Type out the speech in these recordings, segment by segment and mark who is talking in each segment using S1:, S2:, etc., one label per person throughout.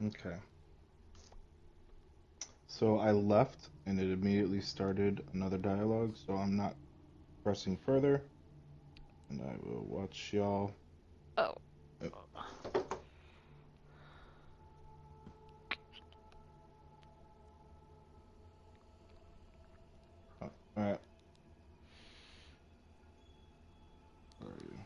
S1: Okay. So I left and it immediately started another dialogue, so I'm not pressing further, and I will watch y'all.
S2: Oh.
S1: Oh, alright, where are you?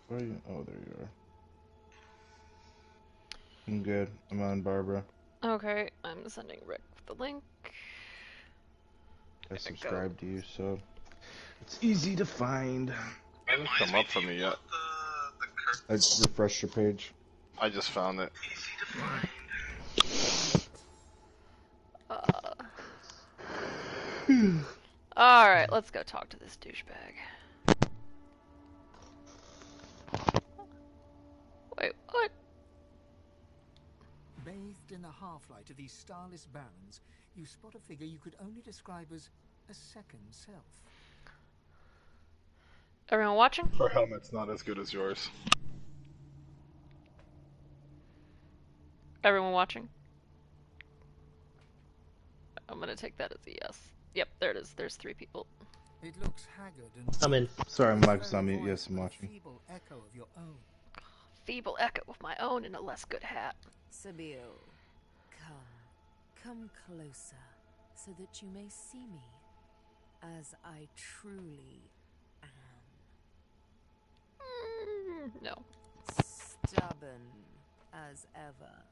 S1: Where are you? Oh, there you are. I'm good. I'm on Barbara.
S2: Okay, I'm sending Rick the link.
S1: I
S2: There it goes.
S1: subscribe to you, so it's easy to find.
S3: Hasn't come up for me yet.
S1: I refreshed your page.
S3: I just found it.
S2: Uh, Alright, let's go talk to this douchebag. Wait, what?
S4: Bathed in the half-light of these starless barrens, you spot a figure you could only describe as a second self.
S2: Everyone watching?
S3: Her helmet's not as good as yours.
S2: Everyone watching? I'm gonna take that as a yes. Yep, there it is. There's 3 people.
S4: It looks haggard and
S5: I'm in.
S1: Sorry,
S4: its
S1: my mic's
S4: very
S1: on mute.
S4: voice
S1: Yes, I'm
S4: but a
S1: watching.
S4: feeble echo of your own.
S2: Feeble echo of my own in a less good hat.
S6: Sabil, come closer, so that you may see me as I truly am.
S2: No.
S6: Stubborn as ever,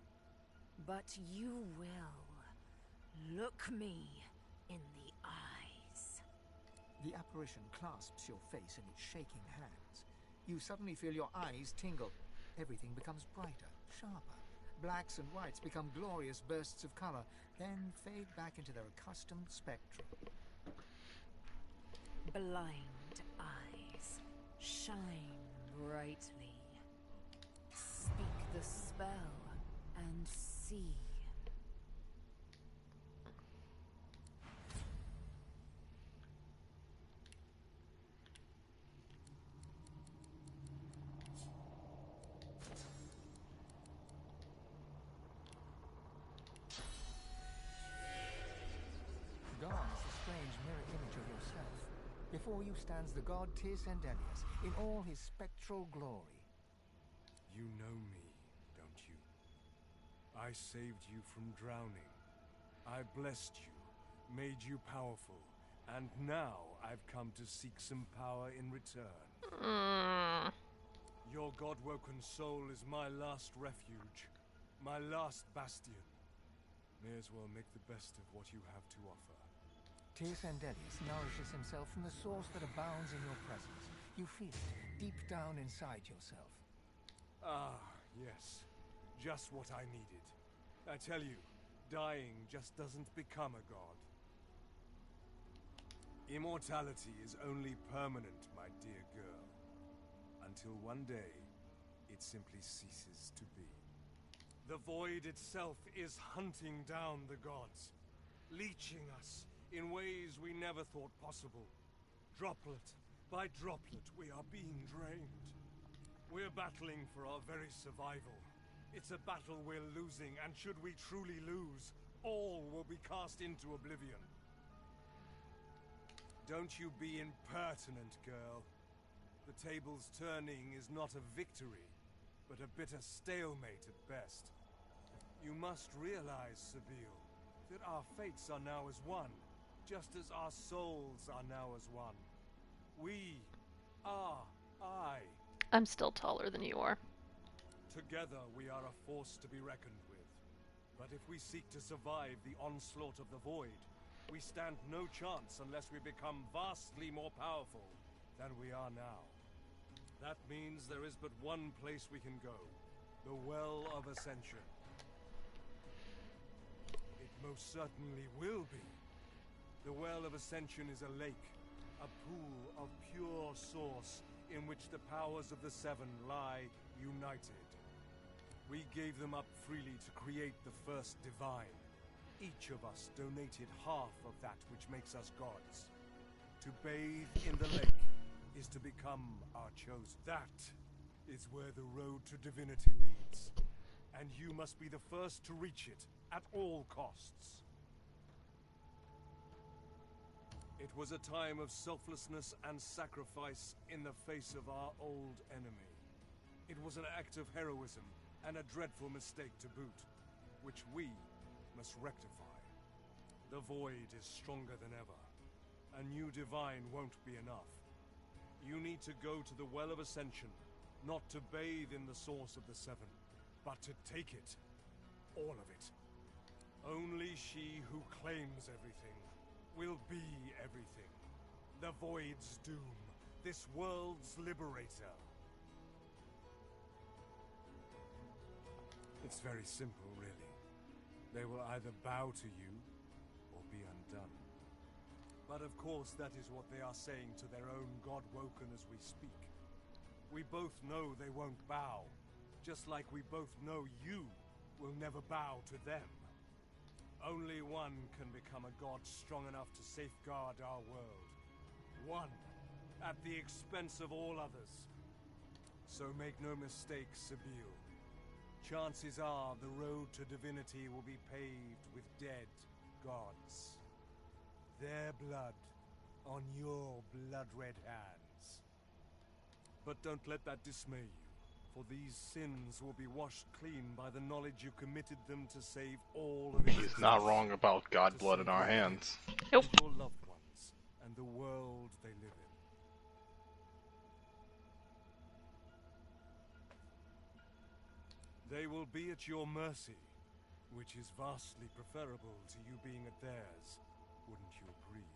S6: but you will look me in the eyes.
S4: The apparition clasps your face in its shaking hands. You suddenly feel your eyes tingle. Everything becomes brighter, sharper. Blacks and whites become glorious bursts of color, then fade back into their accustomed spectrum.
S6: Blind eyes, shine brightly. Speak the spell and see.
S4: Gone is the strange mirror image of yourself. Before you stands the god D&Divinity in all his spectral glory.
S7: You know me, don't you? I saved you from drowning. I blessed you, made you powerful, and now I've come to seek some power in return. Your god-woken soul is my last refuge, my last bastion. May as well make the best of what you have to offer.
S4: D&Divinity nourishes himself from the source that abounds in your presence. You feel it deep down inside yourself.
S7: Ah, yes. Just what I needed. I tell you, dying just doesn't become a god. Immortality is only permanent, my dear girl. Until one day, it simply ceases to be. The void itself is hunting down the gods, leeching us in ways we never thought possible. Droplet by droplet, we are being drained. We're battling for our very survival. It's a battle we're losing, and should we truly lose, all will be cast into oblivion. Don't you be impertinent, girl. The table's turning is not a victory, but a bitter stalemate at best. You must realize, Sabil, that our fates are now as one, just as our souls are now as one. We are I.
S2: I'm still taller than you are.
S7: Together we are a force to be reckoned with. But if we seek to survive the onslaught of the void, we stand no chance unless we become vastly more powerful than we are now. That means there is but one place we can go, the Well of Ascension. It most certainly will be. The Well of Ascension is a lake, a pool of pure source in which the powers of the Seven lie united. We gave them up freely to create the first divine. Each of us donated half of that which makes us gods. To bathe in the lake is to become our chosen. That is where the road to divinity leads. And you must be the first to reach it at all costs. It was a time of selflessness and sacrifice in the face of our old enemy. It was an act of heroism and a dreadful mistake to boot, which we must rectify. The void is stronger than ever. A new divine won't be enough. You need to go to the Well of Ascension, not to bathe in the source of the Seven, but to take it. All of it. Only she who claims everything will be everything. The Void's doom, this world's liberator. It's very simple, really. They will either bow to you, or be undone. But of course, that is what they are saying to their own God-woken as we speak. We both know they won't bow, just like we both know you will never bow to them. Only one can become a god strong enough to safeguard our world. One, at the expense of all others. So make no mistake, Sabine. Chances are the road to divinity will be paved with dead gods. Their blood on your blood-red hands. But don't let that dismay you, for these sins will be washed clean by the knowledge you committed them to save all of existence.
S3: He's not wrong about God blood in our hands.
S2: Nope.
S7: And your loved ones, and the world they live in. They will be at your mercy, which is vastly preferable to you being at theirs, wouldn't you agree?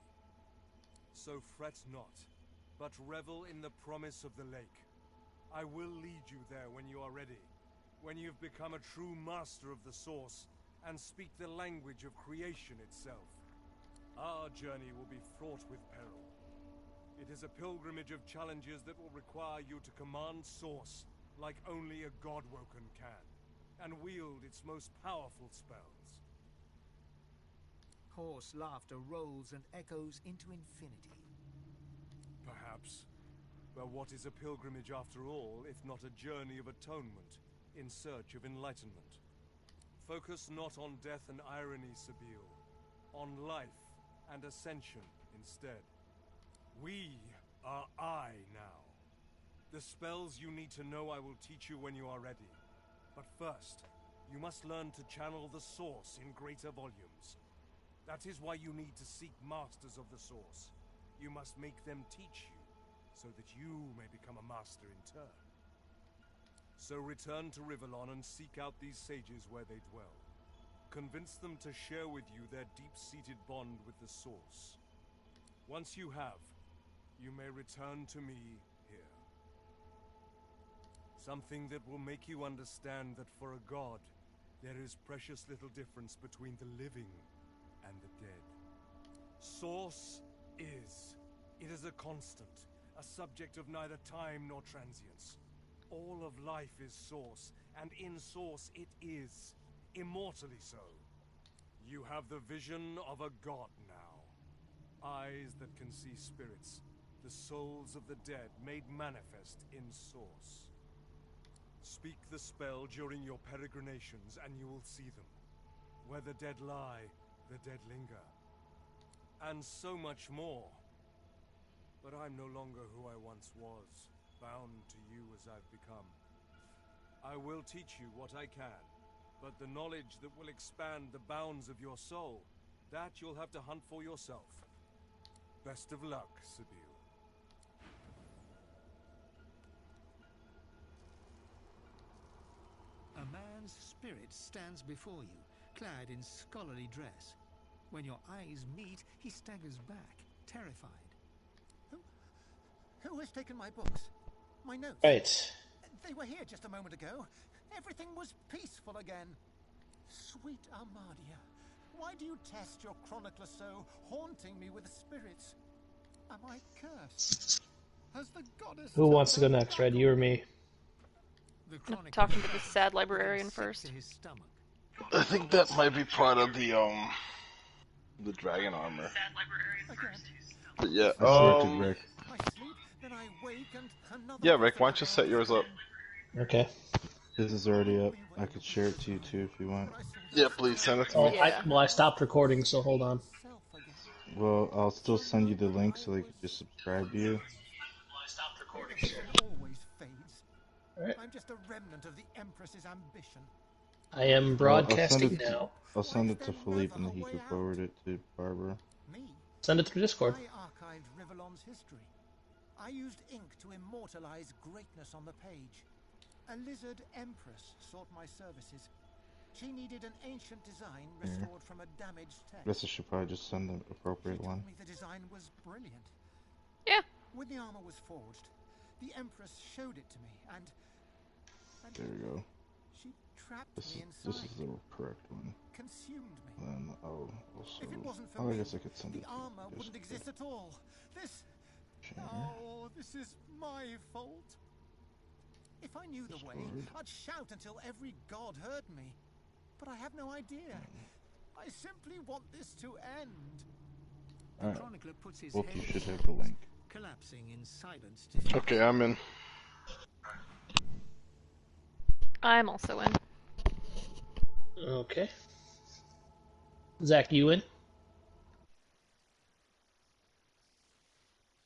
S7: So fret not, but revel in the promise of the lake. I will lead you there when you are ready, when you've become a true master of the source, and speak the language of creation itself. Our journey will be fraught with peril. It is a pilgrimage of challenges that will require you to command source, like only a God-woken can, and wield its most powerful spells.
S4: Hoarse laughter rolls and echoes into infinity.
S7: Perhaps. But what is a pilgrimage after all, if not a journey of atonement, in search of enlightenment? Focus not on death and irony, Sabine. On life and ascension instead. We are I now. The spells you need to know I will teach you when you are ready. But first, you must learn to channel the source in greater volumes. That is why you need to seek masters of the source. You must make them teach you, so that you may become a master in turn. So return to Rivellon and seek out these sages where they dwell. Convince them to share with you their deep-seated bond with the source. Once you have, you may return to me here. Something that will make you understand that for a god, there is precious little difference between the living and the dead. Source is. It is a constant, a subject of neither time nor transience. All of life is source, and in source it is, immortally so. You have the vision of a god now. Eyes that can see spirits, the souls of the dead made manifest in source. Speak the spell during your peregrinations and you will see them. Where the dead lie, the dead linger. And so much more. But I'm no longer who I once was, bound to you as I've become. I will teach you what I can, but the knowledge that will expand the bounds of your soul, that you'll have to hunt for yourself. Best of luck, Sabine.
S4: A man's spirit stands before you, clad in scholarly dress. When your eyes meet, he staggers back, terrified. Who has taken my books? My notes?
S5: Right.
S4: They were here just a moment ago. Everything was peaceful again. Sweet Armadia, why do you test your chronicler so, haunting me with spirits? Am I cursed? Has the goddess...
S5: Who wants to go next, Red? You or me?
S4: The
S2: I'm
S4: chronicler
S2: talking to the sad librarian
S4: sick
S2: first.
S4: to his stomach.
S3: I think that might be part of the dragon armor.
S4: Again,
S3: But yeah,
S1: I selected Rick.
S4: I sleep, then I wake and another
S3: yeah, Rick, why don't
S4: prophet
S3: you set
S4: bears
S3: yours up?
S4: down.
S5: Okay.
S1: His is already up. I could share it to you too if you want.
S3: Yeah, please send it to
S5: Oh,
S3: me.
S2: Yeah.
S5: I stopped recording, so hold on.
S1: Well, I'll still send you the link so they can just subscribe to you.
S4: Always fades.
S5: Alright.
S4: I'm just a remnant of the Empress's ambition.
S5: I am
S1: Well, I'll send
S5: broadcasting
S1: it to,
S5: now.
S1: I'll send it to Philippe and then he can forward it to Barbara.
S4: Me?
S5: Send it through Discord.
S4: I archived Rivellon's history. I used ink to immortalize greatness on the page. A lizard empress sought my services. She needed an ancient design restored from a damaged text.
S1: Guess I should probably just send the appropriate
S4: She
S1: one.
S4: told me the design was brilliant.
S2: Yeah.
S4: When the armor was forged, the empress showed it to me, and
S1: There we go.
S4: she trapped
S1: This
S4: me
S1: is
S4: inside,
S1: the correct one.
S4: consumed me.
S1: Then I'll also.
S4: If it wasn't for
S1: Oh, I
S4: me,
S1: guess I could send
S4: the
S1: it.
S4: armor
S1: to
S4: wouldn't
S1: Discord.
S4: exist at all. This,
S1: Share.
S4: oh, this is my fault. If I knew the way,
S1: Discord.
S4: I'd shout until every god heard me. But I have no idea. I simply want this to end. The
S1: Alright.
S4: chronicler puts his
S1: Both
S4: head
S1: you
S4: in
S1: should
S4: his
S1: have the
S4: hands,
S1: link.
S4: collapsing in silent defeat.
S3: Okay, I'm in.
S2: I'm also in.
S5: Okay. Zach, you in?